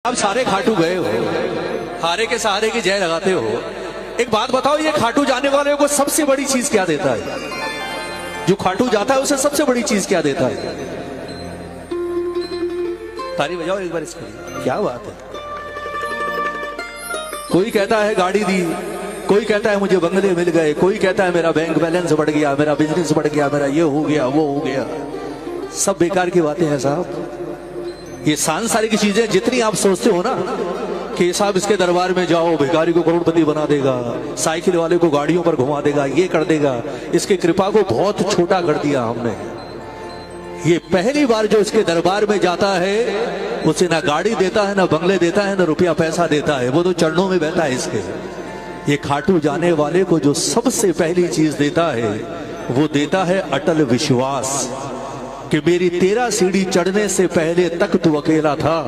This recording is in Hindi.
आप सारे खाटू गए हो, हारे के सहारे की जय लगाते हो। एक बात बताओ, ये खाटू जाने वाले को सबसे बड़ी चीज क्या देता है? जो खाटू जाता है उसे सबसे बड़ी चीज क्या देता है? ताली बजाओ एक बार इसको। क्या बात है। कोई कहता है गाड़ी दी, कोई कहता है मुझे बंगले मिल गए, कोई कहता है मेरा बैंक बैलेंस बढ़ गया, मेरा बिजनेस बढ़ गया, मेरा ये हो गया वो हो गया। सब बेकार की बातें हैं साहब। ये सांसारिक चीजें जितनी आप सोचते हो ना कि साहब इसके दरबार में जाओ भिखारी को करोड़पति बना देगा, साइकिल वाले को गाड़ियों पर घुमा देगा, ये कर देगा, इसकी कृपा को बहुत छोटा कर दिया हमने। ये पहली बार जो इसके दरबार में जाता है उसे ना गाड़ी देता है, ना बंगले देता है, ना रुपया पैसा देता है, वो तो चरणों में बहता है इसके। ये खाटू जाने वाले को जो सबसे पहली चीज देता है वो देता है अटल विश्वास कि मेरी 13 सीढ़ी चढ़ने से पहले तक तू अकेला था,